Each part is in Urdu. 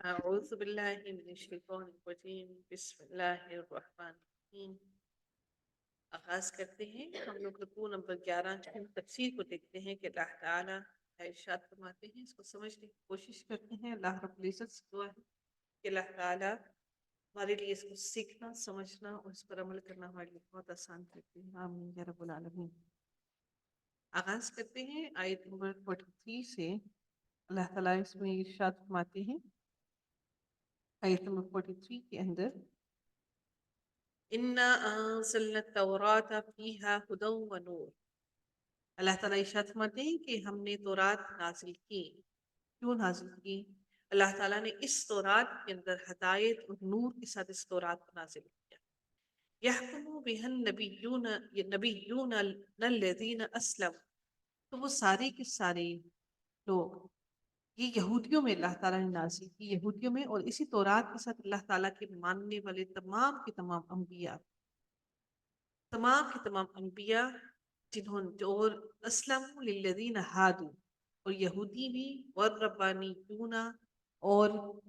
أعوذ بالله من الشیطان الرجیم بسم اللہ الرحمن الرحیم۔ آغاز کرتے ہیں۔ ہم لوگ رکوع نمبر 11 کی تفسیر کو دیکھتے ہیں کہ اللہ تعالیٰ ارشاد فرماتے ہیں، اس کو سمجھنے کی کوشش کرتے ہیں۔ اللہ رب العزت سے دعا ہے کہ اللہ تعالیٰ ہمارے لیے اس کو سیکھنا، سمجھنا اور اس پر عمل کرنا ہمارے لیے بہت آسان کرتے ہیں۔ آمین یا رب العالمین۔ آغاز کرتے ہیں آیت نمبر 43 سے۔ اللہ تعالیٰ اس میں ارشاد فرماتے ہیں آیت نمبر 43 کے اندر، اِنَّا أَنزَلْنَا التَّوْرَاةَ فِيهَا هُدًى وَنُورٌ۔ اللہ تعالیٰ ارشاد فرماتے ہیں کہ ہم نے تورات نازل کی۔ کیوں نازل کی؟ اللہ تعالیٰ نے اس تورات کے اندر ہدایت اور نور کے ساتھ اس تورات کو نازل کیا۔ يَحْكُمُ بِهَا النَّبِيُّونَ الَّذِينَ أَسْلَمُوا، تو وہ سارے کے سارے لوگ، یہ یہودیوں میں اللہ تعالیٰ نے نازل کی، یہودیوں میں، اور اسی تورات کے ساتھ اللہ تعالیٰ کے ماننے والے تمام کے تمام انبیاء، تمام کے تمام انبیاء جنہوں نے اور اسلم للذین ہادو، اور یہودی بھی، والربانیون، اور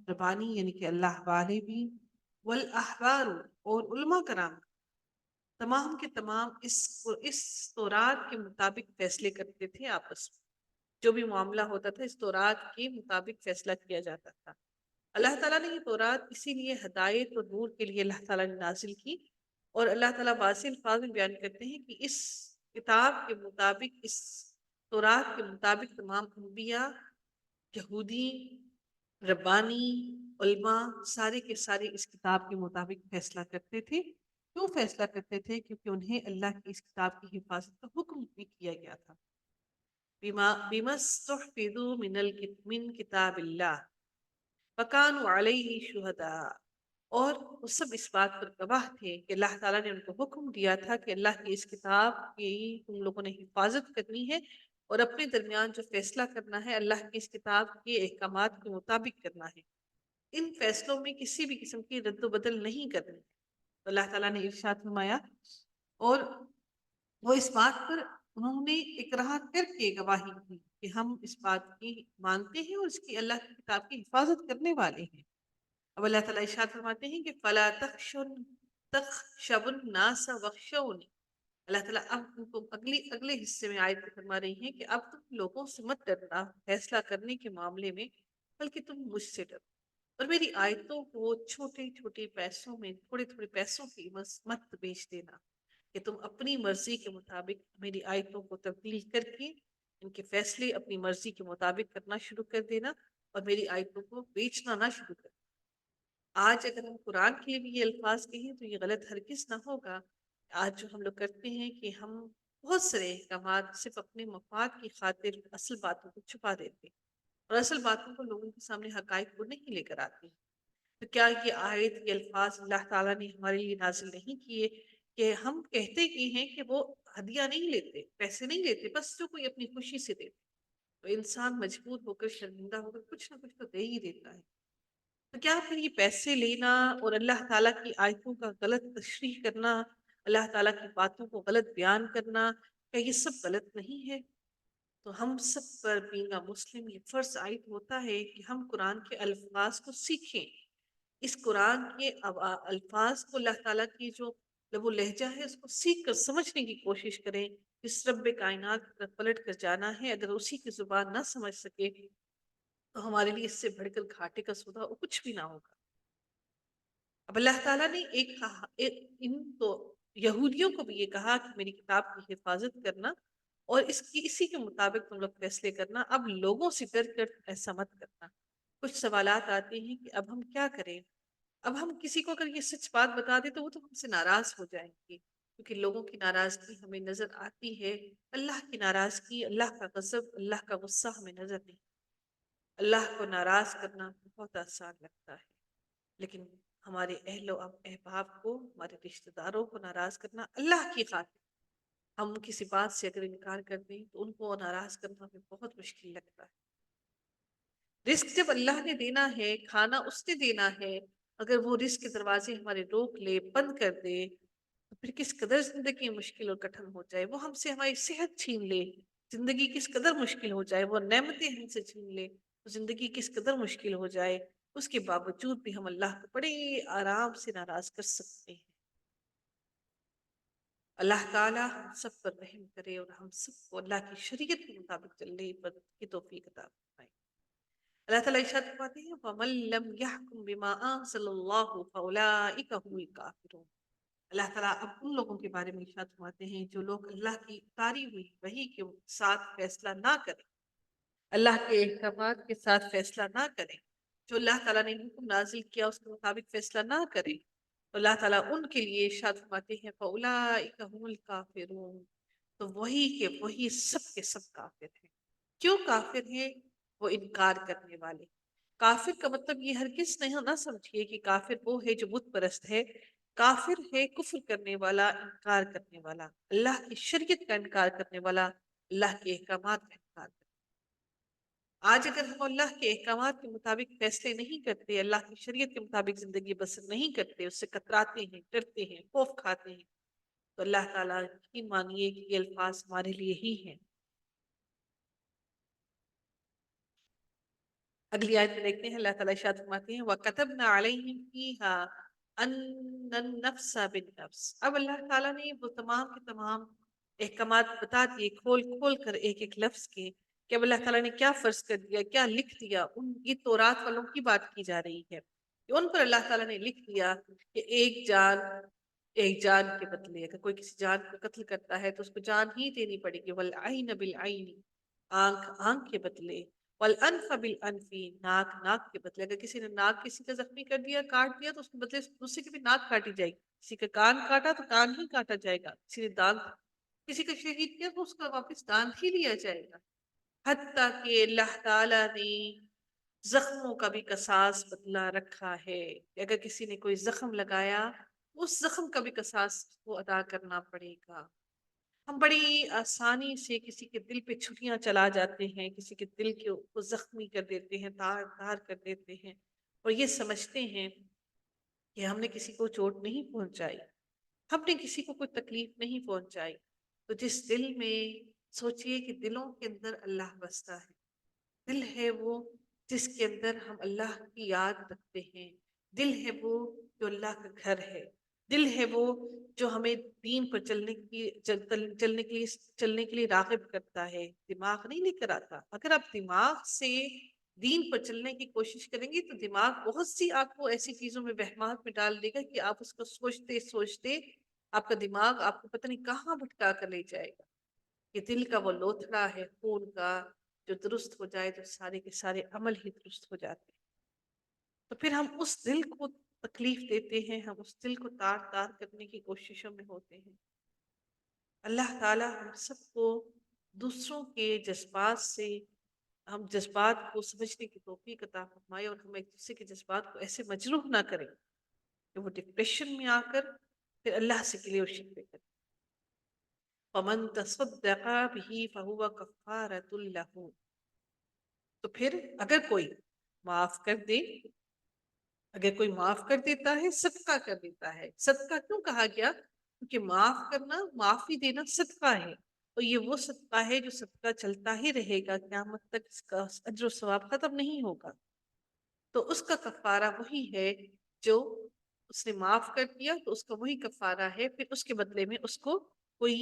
ربانی یعنی کہ اللہ والے بھی، والاحبار، اور علماء کرام، تمام کے تمام اس تورات کے مطابق فیصلے کرتے تھے آپس میں۔ جو بھی معاملہ ہوتا تھا اس تورات کے مطابق فیصلہ کیا جاتا تھا۔ اللہ تعالیٰ نے یہ تورات اسی لیے ہدایت اور نور کے لیے اللہ تعالیٰ نے نازل کی، اور اللہ تعالیٰ واضح الفاظ میں بیان کرتے ہیں کہ اس کتاب کے مطابق، اس تورات کے مطابق تمام انبیاء، یہودی، ربانی، علماء، سارے کے سارے اس کتاب کے مطابق فیصلہ کرتے تھے۔ کیوں فیصلہ کرتے تھے؟ کیونکہ انہیں اللہ کی اس کتاب کی حفاظت کا حکم بھی کیا گیا تھا۔ بِمَا اسْتُحْفِظُوا مِنْ کتاب اللہ وَكَانُوا عَلَيْهِ شُهَدَاءَ، اور وہ سب اس بات پر گواہ تھے کہ اللہ تعالیٰ نے ان کو حکم دیا تھا کہ اللہ کی اس کتاب کی تم لوگوں نے حفاظت کرنی ہے، اور اپنے درمیان جو فیصلہ کرنا ہے اللہ کی اس کتاب کے احکامات کے مطابق کرنا ہے۔ ان فیصلوں میں کسی بھی قسم کی رد و بدل نہیں کرنی۔ تو اللہ تعالیٰ نے ارشاد فرمایا، اور وہ اس بات پر انہوں نے اقرار کر کے گواہی کی کہ ہم اس بات کی مانتے ہیں اور اس کی اللہ کی کتاب کی حفاظت کرنے والے ہیں۔ اب اللہ تعالیٰ ارشاد فرماتے ہیں کہ فَلَا تَخْشَوُا النَّاسَ وَاخْشَوْنِ۔ اللہ تعالیٰ اب ان کو اگلے حصے میں آیت میں فرما رہی ہیں کہ اب تم لوگوں سے مت ڈرنا فیصلہ کرنے کے معاملے میں، بلکہ تم مجھ سے ڈرو، اور میری آیتوں کو چھوٹے چھوٹے پیسوں میں، تھوڑے تھوڑے پیسوں کی مت بیچ دینا، کہ تم اپنی مرضی کے مطابق میری آیتوں کو تبدیل کر کے ان کے فیصلے اپنی مرضی کے مطابق کرنا شروع کر دینا، اور میری آیتوں کو بیچنا نہ شروع کر دینا۔ آج اگر ہم قرآن کے لیے بھی یہ الفاظ کہیں تو یہ غلط ہرگز نہ ہوگا۔ آج جو ہم لوگ کرتے ہیں کہ ہم بہت سارے احکامات صرف اپنے مفاد کی خاطر اصل باتوں کو چھپا دیتے ہیں، اور اصل باتوں کو لوگوں کے سامنے حقائق کو نہیں لے کر آتے ہیں۔ تو کیا یہ آیت، یہ الفاظ اللہ تعالیٰ نے ہمارے لیے نازل نہیں کیے کہ ہم کہتے کی ہیں کہ وہ ہدیہ نہیں لیتے، پیسے نہیں لیتے، بس جو کوئی اپنی خوشی سے دیتے، تو انسان مجبور ہو کر، شرمندہ ہو کر کچھ نہ کچھ تو دے ہی دیتا ہے۔ تو کیا پھر یہ پیسے لینا اور اللہ تعالیٰ کی آیتوں کا غلط تشریح کرنا، اللہ تعالیٰ کی باتوں کو غلط بیان کرنا، کیا یہ سب غلط نہیں ہے؟ تو ہم سب پر بینگا مسلم یہ فرض عائد ہوتا ہے کہ ہم قرآن کے الفاظ کو سیکھیں، اس قرآن کے الفاظ کو، اللہ تعالیٰ کی جو لب و لہجہ ہے اس کو سیکھ کر سمجھنے کی کوشش کریں۔ اس رب کائنات پر پلٹ کر جانا ہے، اگر اسی کی زبان نہ سمجھ سکے تو ہمارے لیے اس سے بڑھ کر گھاٹے کا سودا اور کچھ بھی نہ ہوگا۔ اب اللہ تعالیٰ نے ان تو یہودیوں کو بھی یہ کہا کہ میری کتاب کی حفاظت کرنا، اور اسی کے مطابق تم لوگ فیصلے کرنا، اب لوگوں سے ڈر کر ایسا مت کرنا۔ کچھ سوالات آتے ہیں کہ اب ہم کیا کریں؟ اب ہم کسی کو اگر یہ سچ بات بتا دیں تو وہ تو ہم سے ناراض ہو جائیں گے، کیونکہ لوگوں کی ناراضگی ہمیں نظر آتی ہے، اللہ کی ناراضگی، اللہ کا غضب، اللہ کا غصہ ہمیں نظر نہیں۔ اللہ کو ناراض کرنا بہت آسان لگتا ہے، لیکن ہمارے اہل و احباب کو، ہمارے رشتہ داروں کو ناراض کرنا اللہ کی خاطر، ہم کسی بات سے اگر انکار کر دیں تو ان کو ناراض کرنا ہمیں بہت مشکل لگتا ہے۔ رزق جب اللہ نے دینا ہے، کھانا اس نے دینا ہے، اگر وہ رزق کے دروازے ہمارے روک لے، بند کر دے، تو پھر کس قدر زندگی مشکل اور کٹھن ہو جائے۔ وہ ہم سے ہماری صحت چھین لے، زندگی کس قدر مشکل ہو جائے۔ وہ نعمتیں ہم سے چھین لے تو زندگی کس قدر مشکل ہو جائے۔ اس کے باوجود بھی ہم اللہ کو بڑے آرام سے ناراض کر سکتے ہیں۔ اللہ تعالیٰ ہم سب پر رحم کرے اور ہم سب کو اللہ کی شریعت کے مطابق چلنے پر کی توفیق عطا فرمائے۔ اللہ تعالیٰ ارشاد فرماتے ہیں وَمَن لَّمْ يَحْكُم بِمَا أَنزَلَ اللَّهُ فَأُولَٰئِكَ هُمُ الْكَافِرُونَ۔ اللہ تعالیٰ اب ان لوگوں کے بارے میں ارشاد فرماتے ہیں جو لوگ اللہ کی اتاری ہوئی وحی کے ساتھ فیصلہ نہ کریں، اللہ کے احکامات کے ساتھ فیصلہ نہ کریں، جو اللہ تعالیٰ نے حکم نازل کیا اس کے مطابق فیصلہ نہ کریں، تو اللہ تعالیٰ ان کے لیے ارشاد فرماتے ہیں فَأُولَٰئِكَ هُمُ الْكَافِرُونَ، تو وہی کے وہی سب کے سب کافر ہیں۔ کیوں کافر ہیں؟ وہ انکار کرنے والے۔ کافر کا مطلب یہ ہرگز نہ سمجھیے کہ کافر وہ ہے جو بت پرست ہے۔ کافر ہے کفر کرنے والا، انکار کرنے والا، اللہ کی شریعت کا انکار کرنے والا، اللہ کے احکامات کا انکار کرنے والا۔ آج اگر ہم اللہ کے احکامات کے مطابق فیصلے نہیں کرتے، اللہ کی شریعت کے مطابق زندگی بسر نہیں کرتے، اس سے کتراتے ہیں، ڈرتے ہیں، خوف کھاتے ہیں، تو اللہ تعالیٰ یقین مانیے کہ یہ الفاظ ہمارے لیے ہی ہیں۔ اگلی آیت میں دیکھتے ہیں اللہ تعالیٰ ارشاد فرماتے ہیں وَكَتَبْنَا عَلَيْهِمْ فِيهَا أَنَّ النَّفْسَ بِالنَّفْسِ۔ اب اللہ تعالیٰ نے وہ تمام کے تمام احکامات بتا دیے کھول کھول کر ایک ایک لفظ کے، کہ اب اللہ تعالیٰ نے کیا فرض کر دیا، کیا لکھ دیا۔ یہ تورات والوں کی بات کی جا رہی ہے کہ ان پر اللہ تعالیٰ نے لکھ دیا کہ ایک جان کے بدلے اگر کوئی کسی جان کو قتل کرتا ہے تو اس کو جان ہی دینی پڑے گی۔ وَالْعَيْنَ بِالْعَيْنِ، آنکھ کے بدلے، والانف بالانف، ناک کے بدلے، اگر کسی نے ناک کسی کا زخمی کر دیا، کاٹ دیا، تو اس کے بدلے دوسرے کی بھی ناک کاٹی جائے گی۔ کسی کا کان کاٹا تو کان ہی کاٹا جائے گا، کسی نے دانت کسی کا شہید کیا تو اس کا واپس دانت ہی لیا جائے گا۔ حتیٰ کہ اللہ تعالیٰ نے زخموں کا بھی قصاص بدلا رکھا ہے کہ اگر کسی نے کوئی زخم لگایا اس زخم کا بھی قصاص کو ادا کرنا پڑے گا۔ ہم بڑی آسانی سے کسی کے دل پہ چھریاں چلا جاتے ہیں، کسی کے دل کو زخمی کر دیتے ہیں، تار تار کر دیتے ہیں، اور یہ سمجھتے ہیں کہ ہم نے کسی کو چوٹ نہیں پہنچائی، ہم نے کسی کو کوئی تکلیف نہیں پہنچائی۔ تو جس دل میں سوچئے کہ دلوں کے اندر اللہ بستا ہے، دل ہے وہ جس کے اندر ہم اللہ کی یاد رکھتے ہیں، دل ہے وہ جو اللہ کا گھر ہے، دل ہے وہ جو ہمیں دین پر چلنے کے لیے راغب کرتا ہے، دماغ نہیں لے کر آتا۔ اگر آپ دماغ سے دین پر چلنے کی کوشش کریں گے تو دماغ بہت سی آپ کو ایسی چیزوں میں وہمات میں ڈال دے گا کہ آپ اس کو سوچتے سوچتے آپ کا دماغ آپ کو پتہ نہیں کہاں بھٹکا کر لے جائے گا۔ یہ دل کا وہ لوتھڑا ہے خون کا، جو درست ہو جائے تو سارے کے سارے عمل ہی درست ہو جاتے ہیں۔ تو پھر ہم اس دل کو تکلیف دیتے ہیں، ہم اس دل کو تار تار کرنے کی کوششوں میں ہوتے ہیں۔ اللہ تعالیٰ ہم سب کو دوسروں کے جذبات سے، ہم جذبات کو سمجھنے کی توفیق عطا فرمائے، اور ہم ایک دوسرے کے جذبات کو ایسے مجروح نہ کریں کہ وہ ڈپریشن میں آ کر پھر اللہ سے گلے و شکوے کریں۔ وَمَن تَصَدَّقَ بِهِ فَهُوَ كَفَّارَةٌ لَهُ، تو پھر اگر کوئی معاف کر دے، اگر کوئی معاف کر دیتا ہے، صدقہ کر دیتا ہے۔ صدقہ کیوں کہا گیا؟ کیونکہ معاف کرنا، معافی دینا صدقہ ہے، اور یہ وہ صدقہ ہے جو صدقہ چلتا ہی رہے گا، قیامت تک اس کا اجر و ثواب ختم نہیں ہوگا۔ تو اس کا کفارہ وہی ہے جو اس نے معاف کر دیا، تو اس کا وہی کفارہ ہے، پھر اس کے بدلے میں اس کو کوئی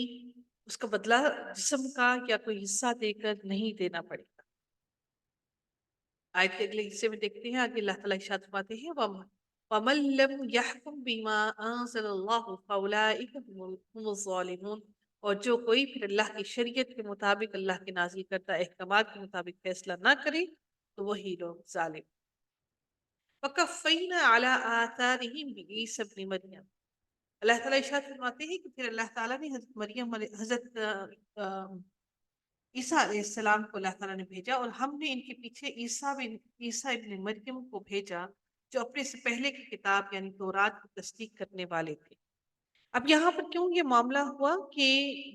اس کا بدلہ جسم کا یا کوئی حصہ دے کر نہیں دینا پڑے گا۔ آیت کے اگلے حصے میں دیکھتے ہیں، آگے اللہ تعالیٰ ارشاد فرماتے ہیں وَمَن لَّمْ يَحْكُم بِمَا أَنزَلَ اللَّهُ فَأُولَٰئِكَ هُمُ الظَّالِمُونَ، اور جو کوئی پھر اللہ کی شریعت کے مطابق، اللہ کے نازل کردہ احکامات کے مطابق فیصلہ نہ کرے تو وہی لوگ ظالم۔ وَقَفَّيْنَا عَلَىٰ آثَارِهِم بِعِيسَى ابْنِ مَرْيَمَ، اللہ تعالیٰ ارشاد فرماتے ہیں کہ پھر اللہ تعالیٰ نے حضرت عیسیٰ علیہ السلام کو اللہ تعالیٰ نے بھیجا، اور ہم نے ان کے پیچھے عیسیٰ ابن مریم کو بھیجا جو اپنے سے پہلے کی کتاب یعنی تورات کی تصدیق کرنے والے تھے۔ اب یہاں پر کیوں یہ معاملہ ہوا کہ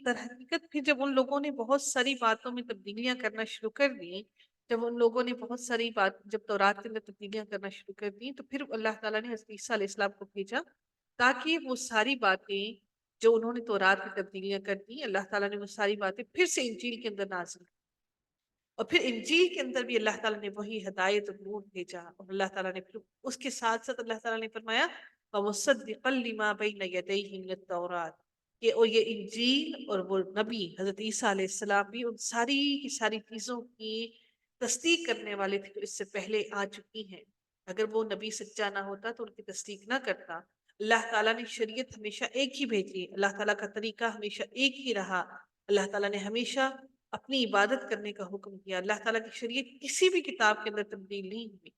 در حقیقت پھر جب ان لوگوں نے بہت ساری باتوں میں تبدیلیاں کرنا شروع کر دی، جب ان لوگوں نے بہت ساری جب تورات کے اندر تبدیلیاں کرنا شروع کر دی، تو پھر اللہ تعالیٰ نے حضرت عیسیٰ علیہ السلام کو بھیجا تاکہ وہ ساری باتیں جو انہوں نے تورات میں تبدیلیاں کر دی، اللہ تعالیٰ نے وہ ساری باتیں پھر سے انجیل کے اندر نازل کی۔ اور پھر انجیل کے اندر بھی اللہ تعالیٰ نے وہی ہدایت اور نور بھیجا، اور اللہ تعالیٰ نے پھر اس کے ساتھ ساتھ اللہ تعالیٰ نے فرمایا وَمُصَدِّقًا لِمَا بَيْنَ يَدَيْهِ مِنَ التَّوْرَاةِ کہ اور یہ انجیل اور وہ نبی حضرت عیسیٰ علیہ السلام بھی ان ساری کی ساری چیزوں کی تصدیق کرنے والے تھے جو اس سے پہلے آ چکی ہیں۔ اگر وہ نبی سچا نہ ہوتا تو ان کی تصدیق نہ کرتا۔ اللہ تعالیٰ نے شریعت ہمیشہ ایک ہی بھیجی، اللہ تعالیٰ کا طریقہ ہمیشہ ایک ہی رہا، اللہ تعالیٰ نے ہمیشہ اپنی عبادت کرنے کا حکم کیا، اللہ تعالیٰ کی شریعت کسی بھی کتاب کے اندر تبدیل نہیں ہوئی۔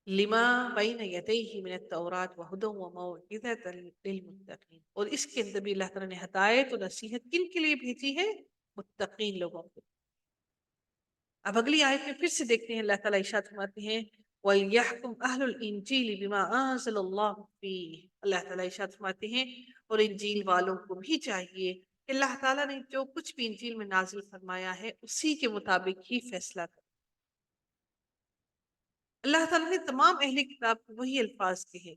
لما بین یدیہ من التوراۃ وہدی وموعظۃ للمتقین، اور اس کے اندر بھی اللہ تعالیٰ نے ہدایت اور نصیحت کن کے لیے بھیجی ہے؟ متقین لوگوں کو۔ اب اگلی آیت میں پھر سے دیکھتے ہیں اللہ تعالیٰ ارشاد فرماتے ہیں وَلْيَحْكُمْ أَهْلُ الْإِنْجِيلِ بِمَا أَنزَلَ اللَّهُ فِيهِ، اللہ تعالیٰ ارشاد فرماتے ہیں اور انجیل والوں کو بھی چاہیے کہ اللہ تعالیٰ نے جو کچھ بھی انجیل میں نازل فرمایا ہے اسی کے مطابق ہی فیصلہ کرے۔ اللہ تعالیٰ نے تمام اہل کتاب کو وہی الفاظ کہے،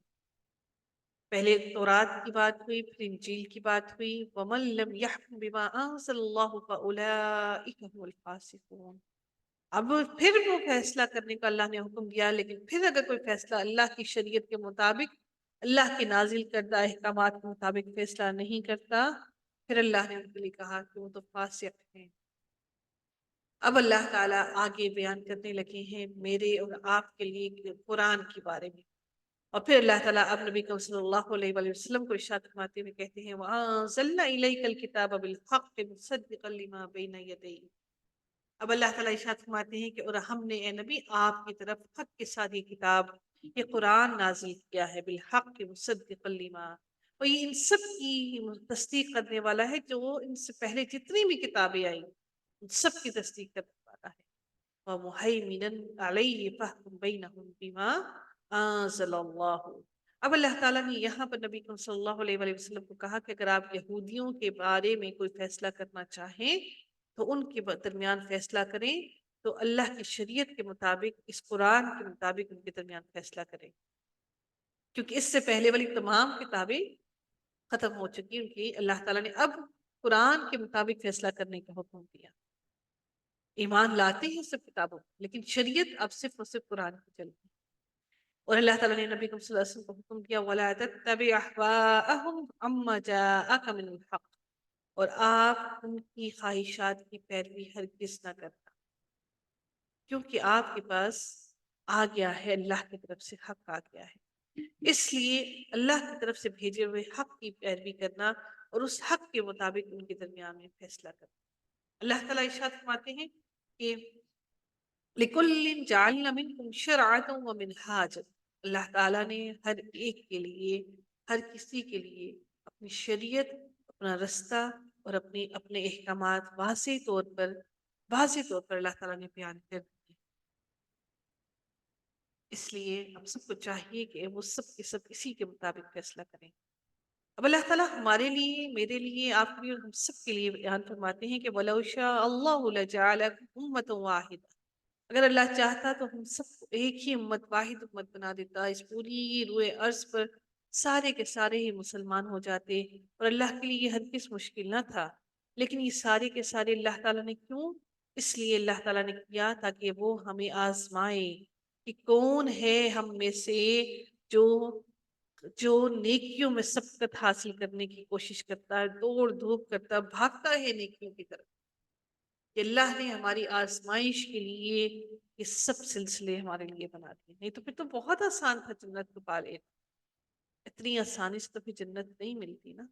پہلے تورات کی بات ہوئی، پھر انجیل کی بات ہوئی وَمَن لَّمْ يَحْكُم بِمَا أَنزَلَ اللَّهُ فَأُولَٰئِكَ هُمُ الْفَاسِقُونَ۔ اب پھر وہ فیصلہ کرنے کا اللہ نے حکم دیا، لیکن پھر اگر کوئی فیصلہ اللہ کی شریعت کے مطابق، اللہ کے نازل کردہ احکامات کے مطابق فیصلہ نہیں کرتا، پھر اللہ نے ان کے لیے کہا کہ وہ تو فاسق ہیں۔ اب اللہ تعالیٰ آگے بیان کرنے لگے ہیں میرے اور آپ کے لیے قرآن کے بارے میں، اور پھر اللہ تعالیٰ اب نبی کریم صلی اللہ علیہ وآلہ وسلم کو ارشاد فرماتے ہوئے کہتے ہیں وَأَنزَلْنَا إِلَيْكَ الْكِتَابَ بِالْحَقِّ مُصَدِّقًا لِمَا بَيْنَ يَدَيْهِ۔ اب اللہ تعالیٰ ارشاد فرماتے ہیں کہ اور ہم نے اے نبی آپ کی طرف حق کے ساتھ یہ کتاب، یہ قرآن نازل کیا ہے بالحق مصدقا لما، اور یہ ان سب کی تصدیق کرنے والا ہے جو ان سے پہلے جتنی بھی کتابیں آئیں ان سب کی تصدیق کرنے والا ہے۔ وَمُهَيْمِنًا عَلَيْهِ فَاحْكُم بَيْنَهُم بِمَا أَنزَلَ اللَّهُ۔ اب اللہ تعالیٰ نے یہاں پر نبی صلی اللہ علیہ وآلہ وسلم کو کہا کہ اگر آپ یہودیوں کے بارے میں کوئی فیصلہ کرنا چاہیں تو ان کے درمیان فیصلہ کریں، تو اللہ کی شریعت کے مطابق، اس قرآن کے مطابق ان کے درمیان فیصلہ کریں، کیونکہ اس سے پہلے والی تمام کتابیں ختم ہو چکی، ان کی اللہ تعالیٰ نے اب قرآن کے مطابق فیصلہ کرنے کا حکم دیا۔ ایمان لاتے ہیں سب کتابوں، لیکن شریعت اب صرف اور صرف قرآن کی چلتی ہے۔ اور اللہ تعالیٰ نے نبی صلی اللہ علیہ وسلم کو حکم دیا وَلَا تَتَّبِعْ أَهْوَاءَهُمْ عَمَّا جَاءَكَ مِنَ الْحَقِّ، اور آپ ان کی خواہشات کی پیروی ہرگز نہ کرنا، کیونکہ آپ کے پاس آ گیا ہے، اللہ کی طرف سے حق آ گیا ہے، اس لیے اللہ کی طرف سے بھیجے ہوئے حق کی پیروی کرنا اور اس حق کے مطابق ان کے درمیان میں فیصلہ کرنا۔ اللہ تعالیٰ ارشاد فرماتے ہیں کہ لِكُلٍّ جَعَلْنَا مِنْكُمْ شِرْعَةً وَمِنْهَاجًا، اللہ تعالیٰ نے ہر ایک کے لیے، ہر کسی کے لیے اپنی شریعت، اپنا رستہ اور اپنے احکامات واضح طور پر اللہ تعالیٰ نے بیان کر دیے۔ اس لیے ہم سب کو چاہیے کہ وہ سب کے سب اسی کے مطابق فیصلہ کریں۔ اب اللہ تعالیٰ ہمارے لیے، میرے لیے، آپ کے لیے اور ہم سب کے لیے بیان فرماتے ہیں کہ وَلَوْ شَاءَ اللَّهُ لَجَعَلَكُمْ أُمَّةً وَاحِدَةً، اگر اللہ چاہتا تو ہم سب کو ایک ہی امت، واحد امت بنا دیتا، اس پوری روئے ارض پر سارے کے سارے ہی مسلمان ہو جاتے، اور اللہ کے لیے یہ ہرگز مشکل نہ تھا۔ لیکن یہ سارے کے سارے اللہ تعالیٰ نے کیوں؟ اس لیے اللہ تعالیٰ نے کیا تاکہ وہ ہمیں آزمائے کہ کون ہے ہم میں سے جو جو نیکیوں میں سبقت حاصل کرنے کی کوشش کرتا ہے، دوڑ دھوپ کرتا، بھاگتا ہے نیکیوں کی طرف۔ کہ اللہ نے ہماری آزمائش کے لیے یہ سب سلسلے ہمارے لیے بنا دیے، نہیں تو پھر تو بہت آسان تھا جنت کو پا لینا، اتنی آسانی سے تو پھر جنت نہیں ملتی نا،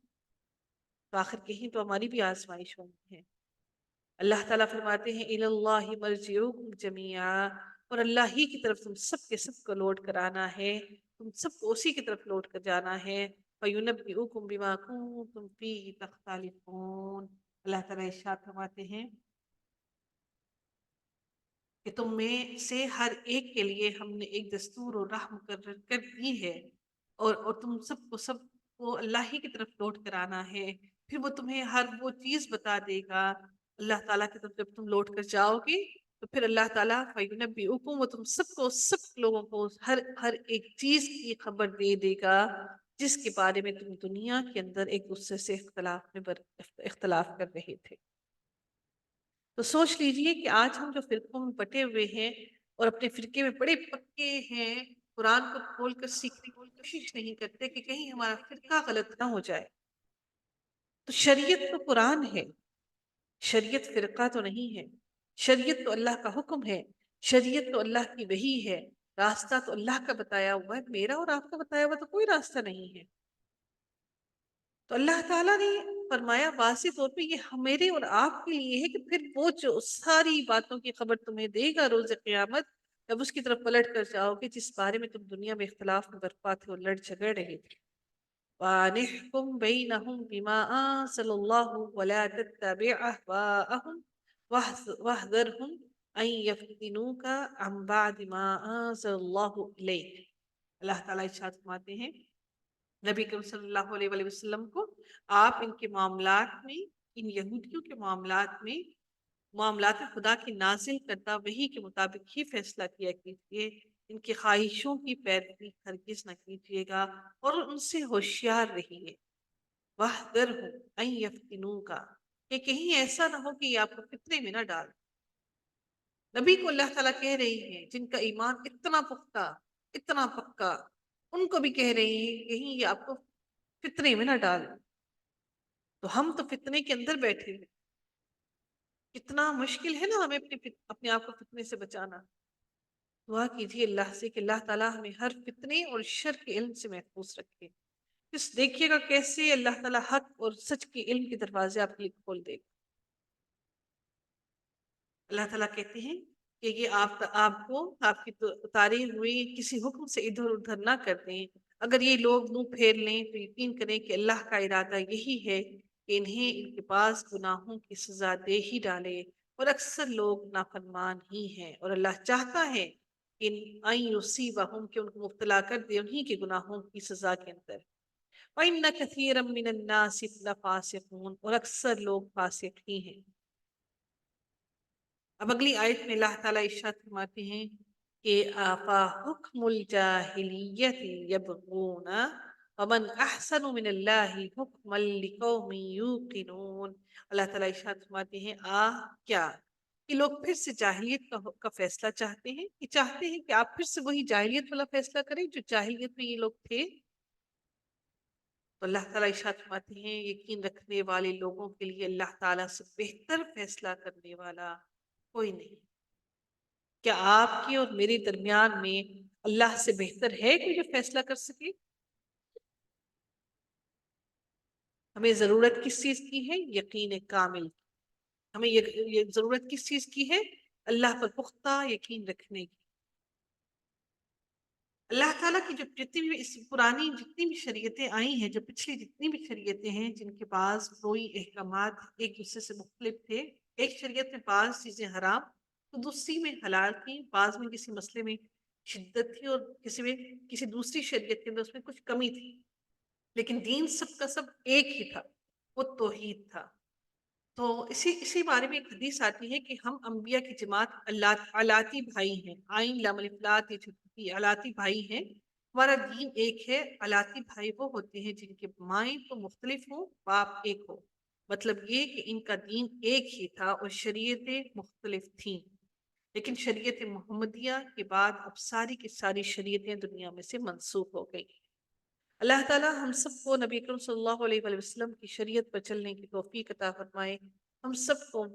تو آخر کہیں تو ہماری بھی آزمائش ہونی ہے۔ اللہ تعالیٰ فرماتے ہیں اِلَى اللَّهِ مَرْجِعُكُمْ جَمِيعًا، اور اللہ ہی کی طرف تم سب کے سب کو لوٹ کر آنا ہے، تم سب کو اسی کی طرف لوٹ کر جانا ہے۔ فَيُنَبِّئُكُمْ بِمَا كُنتُمْ فِيهِ تَخْتَلِفُونَ، اللہ تعالیٰ ارشاد فرماتے ہیں کہ تم میں سے ہر ایک کے لیے ہم نے ایک دستور اور راہ مقرر کر دی ہے، اور تم سب کو اللہ ہی کی طرف لوٹ کر آنا ہے، پھر وہ تمہیں ہر وہ چیز بتا دے گا اللہ تعالیٰ کی طرف جب تم لوٹ کر جاؤ گے، تو پھر اللہ تعالیٰ فَيُنَبِّئُكُمْ، وہ تم سب کو، سب لوگوں کو ہر ایک چیز کی خبر دے دے گا جس کے بارے میں تم دنیا کے اندر ایک دوسرے سے اختلاف کر رہے تھے۔ تو سوچ لیجئے کہ آج ہم جو فرقوں میں بٹے ہوئے ہیں اور اپنے فرقے میں بڑے پکے ہیں، قرآن کو کھول کر سیکھنے کی کوشش نہیں کرتے کہ کہیں ہمارا فرقہ غلط نہ ہو جائے۔ تو شریعت تو قرآن ہے، شریعت فرقہ تو نہیں ہے، شریعت تو اللہ کا حکم ہے، شریعت تو اللہ کی وحی ہے، راستہ تو اللہ کا بتایا ہوا ہے، میرا اور آپ کا بتایا ہوا تو کوئی راستہ نہیں ہے۔ تو اللہ تعالیٰ نے فرمایا واضح طور پہ یہ میرے اور آپ کے لیے ہے کہ پھر وہ جو ساری باتوں کی خبر تمہیں دے گا روز قیامت، جب اس کی طرف پلٹ کر جاؤ گے جس بارے میں تم دنیا میں اختلاف میں برپا تھے اور لڑ جھگڑ رہے تھے۔ وَأَنِحْكُمْ بَيْنَهُمْ بِمَا أَنزَلَ اللَّهُ وَلَا تَتَّبِعْ أَهْوَاءَهُمْ وَاحْذَرْهُمْ أَن يَفْتِنُوكَ عَن بَعْدِ مَا أَنزَلَ اللَّهُ إِلَيْكَ۔ اللہ تعالیٰ ارشاد فرماتے ہیں نبی کریم صلی اللہ علیہ وآلہ وسلم کو، آپ ان کے معاملات میں، ان یہودیوں کے معاملات خدا کی نازل کردہ وحی کے مطابق ہی فیصلہ کیا کیجیے، ان کی خواہشوں کی پیروی ہرگز نہ کیجیے گا اور ان سے ہوشیار رہیے۔ وَاحْذَرْهُمْ أَن يَفْتِنُوكَ، کہ کہیں ایسا نہ ہو کہ یہ آپ کو فتنے میں نہ ڈال۔ نبی کو اللہ تعالیٰ کہہ رہی ہیں جن کا ایمان اتنا پختہ، اتنا پکا، ان کو بھی کہہ رہی ہیں کہ کہیں یہ آپ کو فتنے میں نہ ڈال۔ تو ہم تو فتنے کے اندر بیٹھے ہیں، کتنا مشکل ہے نا ہمیں اپنے آپ کو فتنے سے بچانا۔ دعا کیجیے اللہ سے کہ اللہ تعالیٰ ہمیں ہر فتنے اور شر کے علم سے محفوظ رکھے۔ اس دیکھیے گا کیسے اللہ تعالیٰ حق اور سچ کے علم کے دروازے آپ کے لیے کھول دے گا۔ اللہ تعالیٰ کہتے ہیں کہ یہ آپ کو آپ کی اتاری ہوئی کسی حکم سے ادھر ادھر نہ کر دیں۔ اگر یہ لوگ منہ پھیر لیں تو یقین کریں کہ اللہ کا ارادہ یہی ہے کہ انہیں ان کے پاس گناہوں کی سزا دے ہی ڈالے، اور اکثر لوگ نافرمان ہی ہیں، اور اللہ چاہتا ہے کہ ان یصیبہم، کہ ان کو مبتلا کر دے انہی کے گناہوں کی سزا کے اندر۔ وَإِنَّ كَثِيرًا مِّنَ النَّاسِ لَفَاسِقُونَ، اور اکثر لوگ فاسق ہی ہیں۔ اب اگلی آیت میں اللہ تعالیٰ ارشاد فرماتے ہیں کہ آفا حکم الجاہلیت یبغون ومن احسن من اللہ حکما لقوم یوقنون۔ اللہ تعالیٰ ارشاد فرماتے ہیں کیا کہ لوگ پھر سے جاہلیت کا فیصلہ چاہتے ہیں، کہ چاہتے ہیں کہ آپ پھر سے وہی جاہلیت والا فیصلہ کریں جو جاہلیت میں یہ لوگ تھے؟ تو اللہ تعالیٰ ارشاد فرماتے ہیں یقین رکھنے والے لوگوں کے لیے اللہ تعالیٰ سے بہتر فیصلہ کرنے والا کوئی نہیں۔ کیا آپ کے اور میرے درمیان میں اللہ سے بہتر ہے کوئی جو فیصلہ کر سکے؟ ہمیں ضرورت کس چیز کی ہے؟ یقین کامل کی۔ ہمیں یہ ضرورت کس چیز کی ہے؟ اللہ پر پختہ یقین رکھنے کی۔ اللہ تعالیٰ کی جو جتنی بھی پرانی جتنی بھی شریعتیں آئی ہیں، جو پچھلی جتنی بھی شریعتیں ہیں جن کے پاس کوئی احکامات ایک دوسرے سے مختلف تھے، ایک شریعت میں بعض چیزیں حرام تو دوسری میں حلال تھیں، بعض میں کسی مسئلے میں شدت تھی اور کسی دوسری شریعت کے اندر اس میں کچھ کمی تھی، لیکن دین سب کا سب ایک ہی تھا، وہ توحید تھا۔ تو اسی بارے میں ایک حدیث آتی ہے کہ ہم انبیاء کی جماعت علاتی بھائی ہیں، آئین لام الافلاط یہ چھٹی علاتی بھائی ہیں، ہمارا دین ایک ہے۔ علاتی بھائی وہ ہوتے ہیں جن کے مائیں تو مختلف ہوں، باپ ایک ہو، مطلب یہ کہ ان کا دین ایک ہی تھا اور شریعتیں مختلف تھیں، لیکن شریعت محمدیہ کے بعد اب ساری کی ساری شریعتیں دنیا میں سے منسوخ ہو گئی۔ اللہ تعالیٰ ہم سب کو نبی کریم صلی اللہ علیہ وآلہ وسلم کی شریعت پر چلنے کی توفیق عطا فرمائے، ہم سب کو